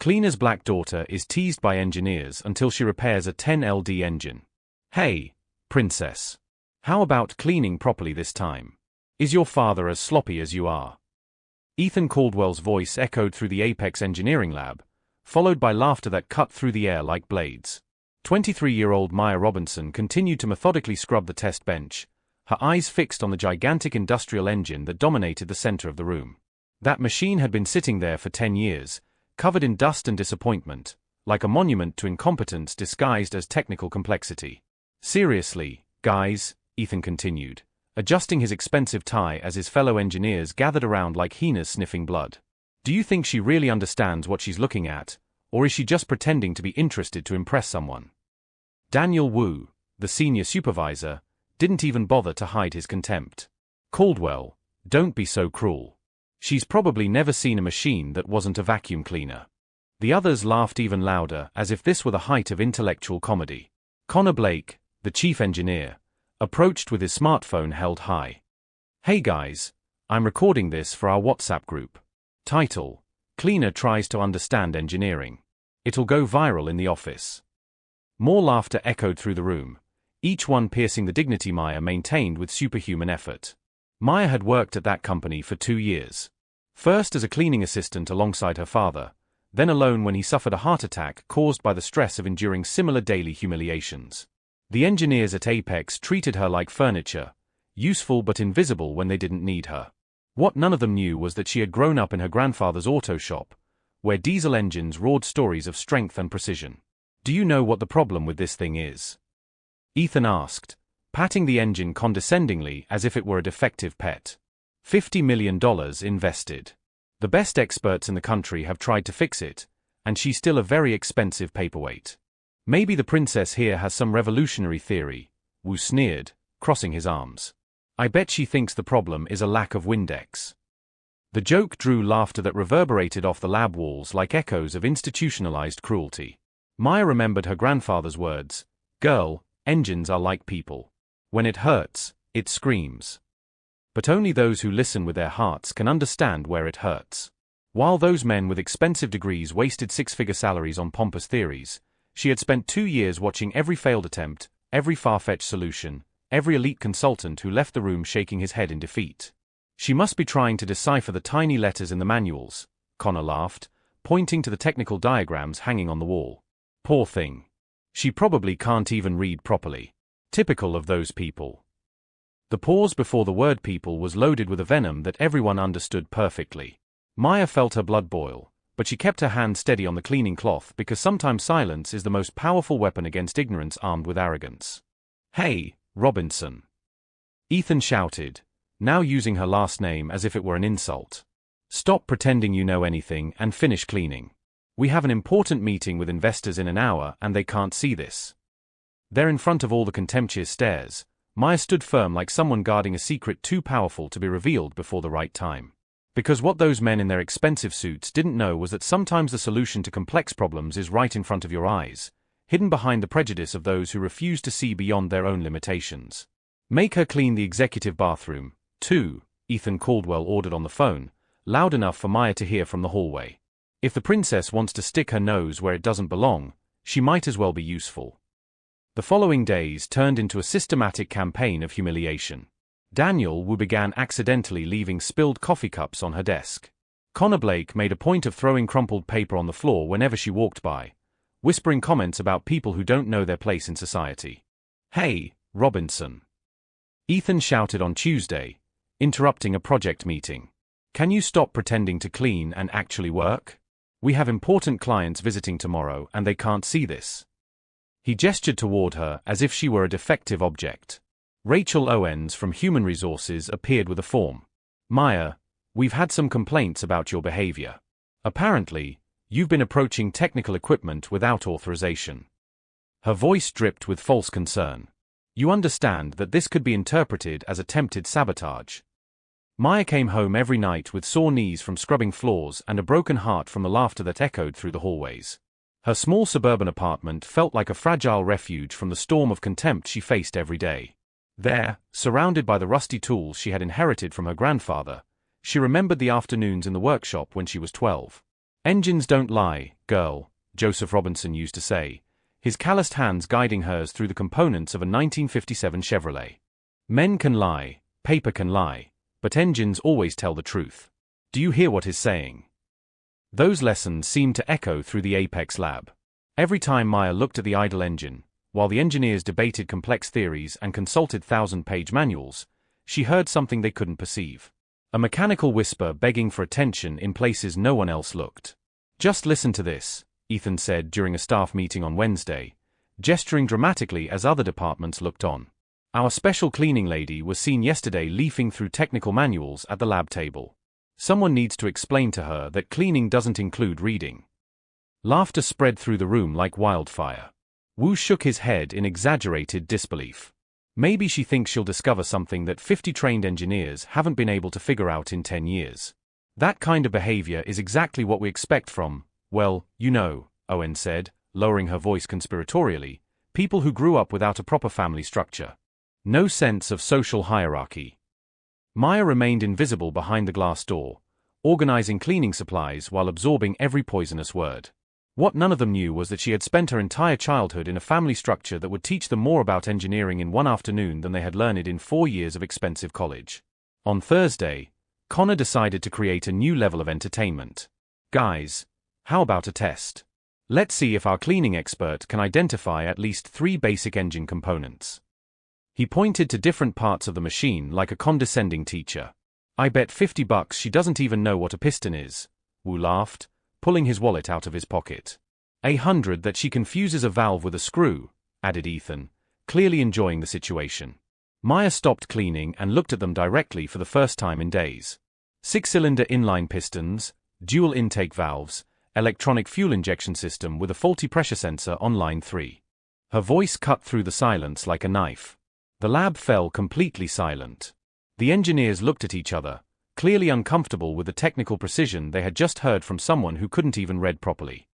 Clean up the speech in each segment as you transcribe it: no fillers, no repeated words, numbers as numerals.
Cleaner's black daughter is teased by engineers until she repairs a 10LD engine. Hey, princess. How about cleaning properly this time? Is your father as sloppy as you are? Ethan Caldwell's voice echoed through the Apex engineering lab, followed by laughter that cut through the air like blades. 23-year-old Maya Robinson continued to methodically scrub the test bench, her eyes fixed on the gigantic industrial engine that dominated the center of the room. That machine had been sitting there for 10 years, covered in dust and disappointment, like a monument to incompetence disguised as technical complexity. Seriously, guys, Ethan continued, adjusting his expensive tie as his fellow engineers gathered around like hyenas sniffing blood. Do you think she really understands what she's looking at, or is she just pretending to be interested to impress someone? Daniel Wu, the senior supervisor, didn't even bother to hide his contempt. Caldwell, don't be so cruel. She's probably never seen a machine that wasn't a vacuum cleaner. The others laughed even louder, as if this were the height of intellectual comedy. Connor Blake, the chief engineer, approached with his smartphone held high. Hey guys, I'm recording this for our WhatsApp group. Title: Cleaner Tries to Understand Engineering. It'll go viral in the office. More laughter echoed through the room, each one piercing the dignity Maya maintained with superhuman effort. Maya had worked at that company for 2 years. First as a cleaning assistant alongside her father, then alone when he suffered a heart attack caused by the stress of enduring similar daily humiliations. The engineers at Apex treated her like furniture, useful but invisible when they didn't need her. What none of them knew was that she had grown up in her grandfather's auto shop, where diesel engines roared stories of strength and precision. Do you know what the problem with this thing is? Ethan asked, patting the engine condescendingly as if it were a defective pet. $50 million invested. The best experts in the country have tried to fix it, and she's still a very expensive paperweight. Maybe the princess here has some revolutionary theory, Wu sneered, crossing his arms. I bet she thinks the problem is a lack of Windex. The joke drew laughter that reverberated off the lab walls like echoes of institutionalized cruelty. Maya remembered her grandfather's words, "Girl, engines are like people. When it hurts, it screams." But only those who listen with their hearts can understand where it hurts. While those men with expensive degrees wasted six-figure salaries on pompous theories, she had spent 2 years watching every failed attempt, every far-fetched solution, every elite consultant who left the room shaking his head in defeat. She must be trying to decipher the tiny letters in the manuals, Connor laughed, pointing to the technical diagrams hanging on the wall. Poor thing. She probably can't even read properly. Typical of those people. The pause before the word people was loaded with a venom that everyone understood perfectly. Maya felt her blood boil, but she kept her hand steady on the cleaning cloth because sometimes silence is the most powerful weapon against ignorance armed with arrogance. Hey, Robinson. Ethan shouted, now using her last name as if it were an insult. Stop pretending you know anything and finish cleaning. We have an important meeting with investors in an hour and they can't see this. There in front of all the contemptuous stares, Maya stood firm like someone guarding a secret too powerful to be revealed before the right time. Because what those men in their expensive suits didn't know was that sometimes the solution to complex problems is right in front of your eyes, hidden behind the prejudice of those who refuse to see beyond their own limitations. Make her clean the executive bathroom, too, Ethan Caldwell ordered on the phone, loud enough for Maya to hear from the hallway. If the princess wants to stick her nose where it doesn't belong, she might as well be useful. The following days turned into a systematic campaign of humiliation. Daniel Wu began accidentally leaving spilled coffee cups on her desk. Connor Blake made a point of throwing crumpled paper on the floor whenever she walked by, whispering comments about people who don't know their place in society. Hey, Robinson. Ethan shouted on Tuesday, interrupting a project meeting. Can you stop pretending to clean and actually work? We have important clients visiting tomorrow and they can't see this. He gestured toward her as if she were a defective object. Rachel Owens from Human Resources appeared with a form. Maya, we've had some complaints about your behavior. Apparently, you've been approaching technical equipment without authorization. Her voice dripped with false concern. You understand that this could be interpreted as attempted sabotage. Maya came home every night with sore knees from scrubbing floors and a broken heart from the laughter that echoed through the hallways. Her small suburban apartment felt like a fragile refuge from the storm of contempt she faced every day. There, surrounded by the rusty tools she had inherited from her grandfather, she remembered the afternoons in the workshop when she was 12. Engines don't lie, girl, Joseph Robinson used to say, his calloused hands guiding hers through the components of a 1957 Chevrolet. Men can lie, paper can lie, but engines always tell the truth. Do you hear what he's saying? Those lessons seemed to echo through the Apex lab. Every time Maya looked at the idle engine, while the engineers debated complex theories and consulted 1,000-page manuals, she heard something they couldn't perceive. A mechanical whisper begging for attention in places no one else looked. Just listen to this, Ethan said during a staff meeting on Wednesday, gesturing dramatically as other departments looked on. Our special cleaning lady was seen yesterday leafing through technical manuals at the lab table. Someone needs to explain to her that cleaning doesn't include reading. Laughter spread through the room like wildfire. Wu shook his head in exaggerated disbelief. Maybe she thinks she'll discover something that 50 trained engineers haven't been able to figure out in 10 years. That kind of behavior is exactly what we expect from, well, you know, Owen said, lowering her voice conspiratorially, people who grew up without a proper family structure. No sense of social hierarchy. Maya remained invisible behind the glass door, organizing cleaning supplies while absorbing every poisonous word. What none of them knew was that she had spent her entire childhood in a family structure that would teach them more about engineering in one afternoon than they had learned in 4 years of expensive college. On Thursday, Connor decided to create a new level of entertainment. Guys, how about a test? Let's see if our cleaning expert can identify at least 3 basic engine components. He pointed to different parts of the machine like a condescending teacher. I bet $50 she doesn't even know what a piston is, Wu laughed, pulling his wallet out of his pocket. 100 that she confuses a valve with a screw, added Ethan, clearly enjoying the situation. Maya stopped cleaning and looked at them directly for the first time in days. 6-cylinder inline pistons, dual intake valves, electronic fuel injection system with a faulty pressure sensor on line 3. Her voice cut through the silence like a knife. The lab fell completely silent. The engineers looked at each other, clearly uncomfortable with the technical precision they had just heard from someone who couldn't even read properly.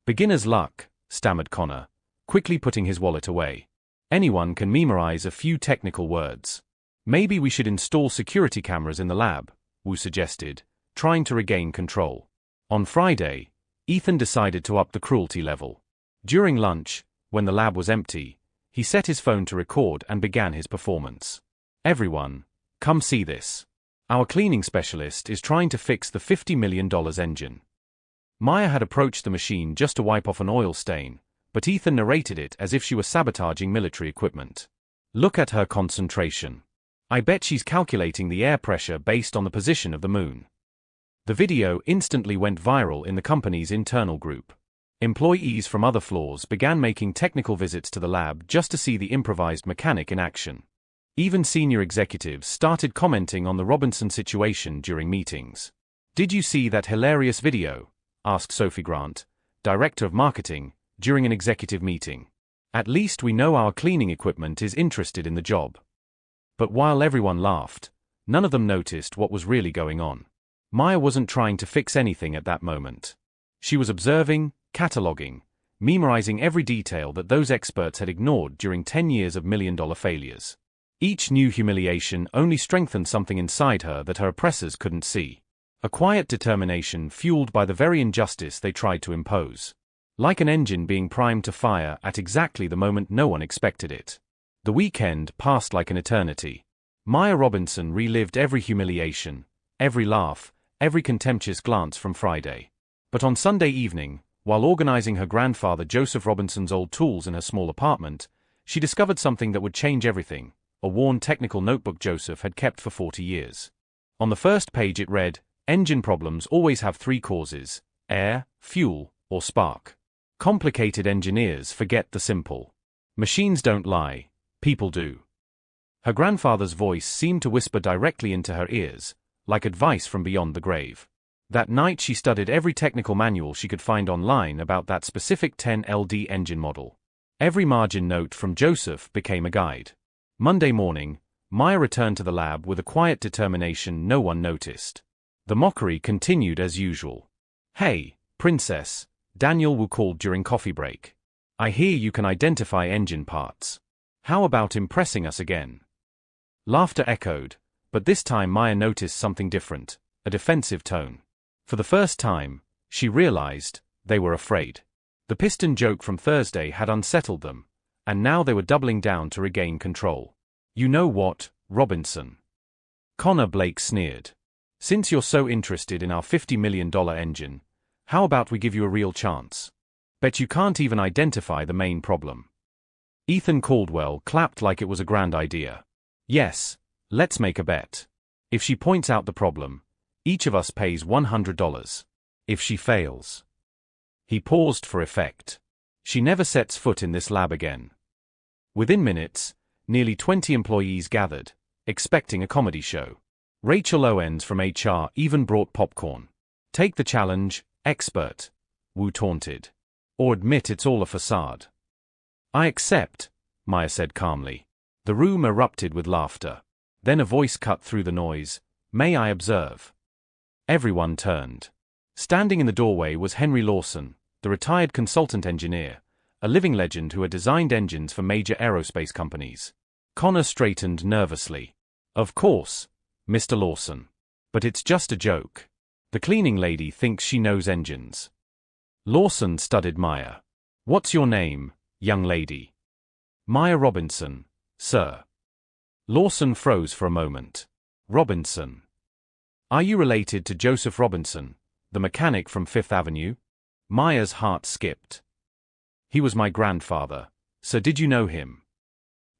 Beginner's luck, stammered Connor, quickly putting his wallet away. Anyone can memorize a few technical words. Maybe we should install security cameras in the lab, Wu suggested, trying to regain control. On Friday, Ethan decided to up the cruelty level. During lunch, when the lab was empty, he set his phone to record and began his performance. Everyone, come see this. Our cleaning specialist is trying to fix the $50 million engine. Maya had approached the machine just to wipe off an oil stain, but Ethan narrated it as if she were sabotaging military equipment. Look at her concentration. I bet she's calculating the air pressure based on the position of the moon. The video instantly went viral in the company's internal group. Employees from other floors began making technical visits to the lab just to see the improvised mechanic in action. Even senior executives started commenting on the Robinson situation during meetings. Did you see that hilarious video? Asked Sophie Grant, director of marketing, during an executive meeting. At least we know our cleaning equipment is interested in the job. But while everyone laughed, none of them noticed what was really going on. Maya wasn't trying to fix anything at that moment. She was observing, cataloging, memorizing every detail that those experts had ignored during 10 years of million-dollar failures. Each new humiliation only strengthened something inside her that her oppressors couldn't see. A quiet determination fueled by the very injustice they tried to impose. Like an engine being primed to fire at exactly the moment no one expected it. The weekend passed like an eternity. Maya Robinson relived every humiliation, every laugh, every contemptuous glance from Friday. But on Sunday evening, while organizing her grandfather Joseph Robinson's old tools in her small apartment, she discovered something that would change everything. A worn technical notebook Joseph had kept for 40 years. On the first page it read, engine problems always have 3 causes: air, fuel, or spark. Complicated engineers forget the simple. Machines don't lie, people do. Her grandfather's voice seemed to whisper directly into her ears, like advice from beyond the grave. That night she studied every technical manual she could find online about that specific 10LD engine model. Every margin note from Joseph became a guide. Monday morning, Maya returned to the lab with a quiet determination no one noticed. The mockery continued as usual. Hey, princess, Daniel Wu called during coffee break. I hear you can identify engine parts. How about impressing us again? Laughter echoed, but this time Maya noticed something different, a defensive tone. For the first time, She realized they were afraid. The piston joke from Thursday had unsettled them, and now they were doubling down to regain control. You know what, Robinson? Connor Blake sneered. Since you're so interested in our $50 million engine, how about we give you a real chance? Bet you can't even identify the main problem. Ethan Caldwell clapped like it was a grand idea. Yes, let's make a bet. If she points out the problem, each of us pays $100. If she fails. He paused for effect. She never sets foot in this lab again. Within minutes, nearly 20 employees gathered, expecting a comedy show. Rachel Owens from HR even brought popcorn. Take the challenge, expert, Wu taunted. Or admit it's all a facade. I accept, Maya said calmly. The room erupted with laughter. Then a voice cut through the noise. May I observe? Everyone turned. Standing in the doorway was Henry Lawson, the retired consultant engineer, a living legend who had designed engines for major aerospace companies. Connor straightened nervously. Of course, Mr. Lawson. But it's just a joke. The cleaning lady thinks she knows engines. Lawson studied Maya. What's your name, young lady? Maya Robinson, sir. Lawson froze for a moment. Robinson. Are you related to Joseph Robinson, the mechanic from Fifth Avenue? Maya's heart skipped. He was my grandfather, so did you know him?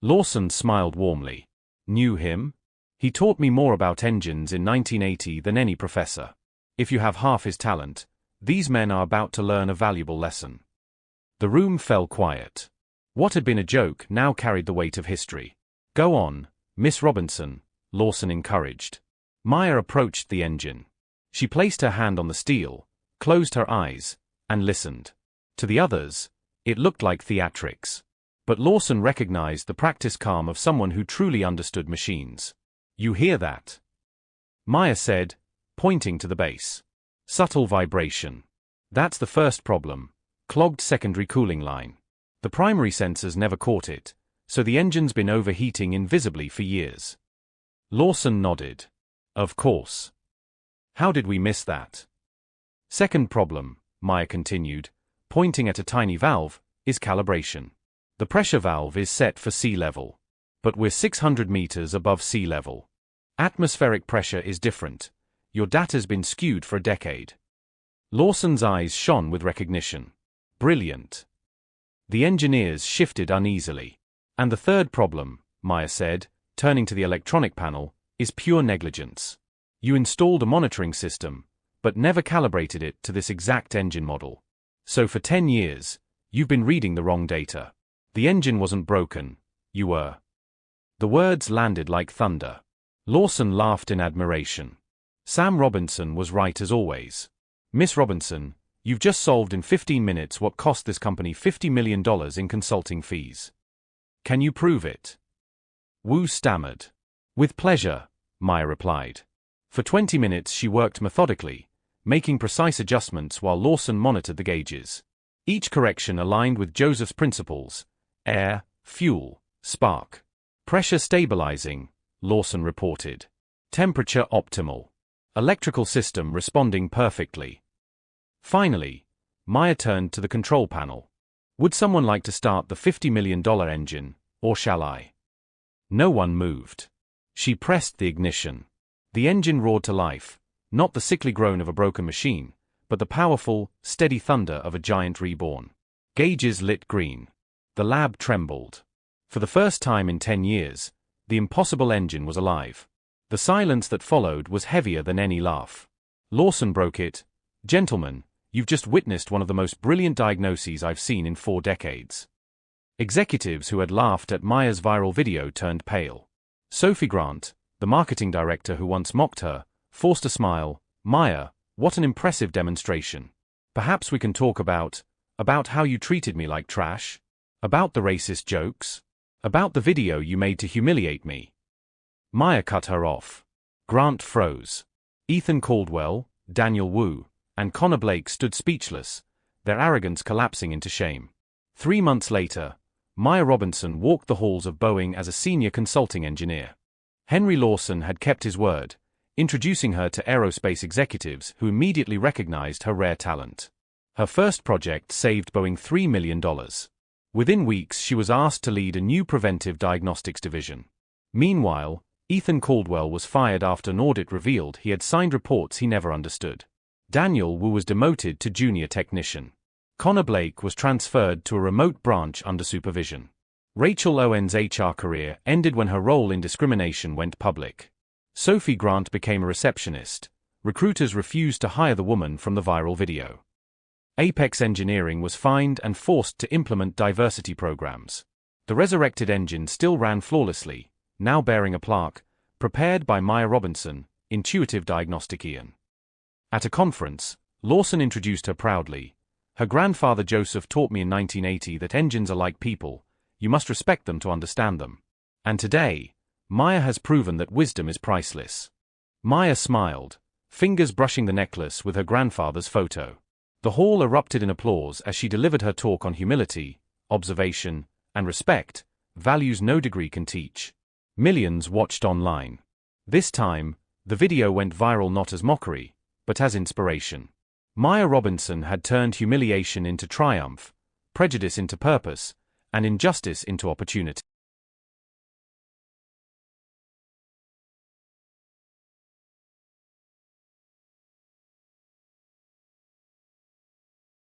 Lawson smiled warmly. Knew him? He taught me more about engines in 1980 than any professor. If you have half his talent, these men are about to learn a valuable lesson. The room fell quiet. What had been a joke now carried the weight of history. Go on, Miss Robinson, Lawson encouraged. Maya approached the engine. She placed her hand on the steel, closed her eyes, and listened. To the others, it looked like theatrics. But Lawson recognized the practiced calm of someone who truly understood machines. You hear that? Maya said, pointing to the base. Subtle vibration. That's the first problem. Clogged secondary cooling line. The primary sensors never caught it, so the engine's been overheating invisibly for years. Lawson nodded. Of course. How did we miss that? Second problem, Maya continued, pointing at a tiny valve, is calibration. The pressure valve is set for sea level. But we're 600 meters above sea level. Atmospheric pressure is different. Your data's been skewed for a decade. Lawson's eyes shone with recognition. Brilliant. The engineers shifted uneasily. And the third problem, Maya said, turning to the electronic panel, is pure negligence. You installed a monitoring system, but never calibrated it to this exact engine model. So for 10 years, you've been reading the wrong data. The engine wasn't broken, you were. The words landed like thunder. Lawson laughed in admiration. Sam Robinson was right as always. Miss Robinson, you've just solved in 15 minutes what cost this company $50 million in consulting fees. Can you prove it? Wu stammered. With pleasure, Maya replied. For 20 minutes she worked methodically, making precise adjustments while Lawson monitored the gauges. Each correction aligned with Joseph's principles: air, fuel, spark. Pressure stabilizing, Lawson reported. Temperature optimal. Electrical system responding perfectly. Finally, Maya turned to the control panel. Would someone like to start the $50 million engine, or shall I? No one moved. She pressed the ignition. The engine roared to life, not the sickly groan of a broken machine, but the powerful, steady thunder of a giant reborn. Gauges lit green. The lab trembled. For the first time in 10 years, the impossible engine was alive. The silence that followed was heavier than any laugh. Lawson broke it. Gentlemen, you've just witnessed one of the most brilliant diagnoses I've seen in 4 decades. Executives who had laughed at Maya's viral video turned pale. Sophie Grant, the marketing director who once mocked her, forced a smile. Maya, what an impressive demonstration. Perhaps we can talk about how you treated me like trash? About the racist jokes? About the video you made to humiliate me? Maya cut her off. Grant froze. Ethan Caldwell, Daniel Wu, and Connor Blake stood speechless, their arrogance collapsing into shame. 3 months later, Maya Robinson walked the halls of Boeing as a senior consulting engineer. Henry Lawson had kept his word. introducing her to aerospace executives who immediately recognized her rare talent. Her first project saved Boeing $3 million. Within weeks, she was asked to lead a new preventive diagnostics division. Meanwhile, Ethan Caldwell was fired after an audit revealed he had signed reports he never understood. Daniel Wu was demoted to junior technician. Connor Blake was transferred to a remote branch under supervision. Rachel Owen's HR career ended when her role in discrimination went public. Sophie Grant became a receptionist. Recruiters refused to hire the woman from the viral video. Apex Engineering was fined and forced to implement diversity programs. The resurrected engine still ran flawlessly, now bearing a plaque, prepared by Maya Robinson, Intuitive Diagnostic. At a conference, Lawson introduced her proudly. Her grandfather Joseph taught me in 1980 that engines are like people, you must respect them to understand them. And today, Maya has proven that wisdom is priceless. Maya smiled, fingers brushing the necklace with her grandfather's photo. The hall erupted in applause as she delivered her talk on humility, observation, and respect, values no degree can teach. Millions watched online. This time, the video went viral not as mockery, but as inspiration. Maya Robinson had turned humiliation into triumph, prejudice into purpose, and injustice into opportunity.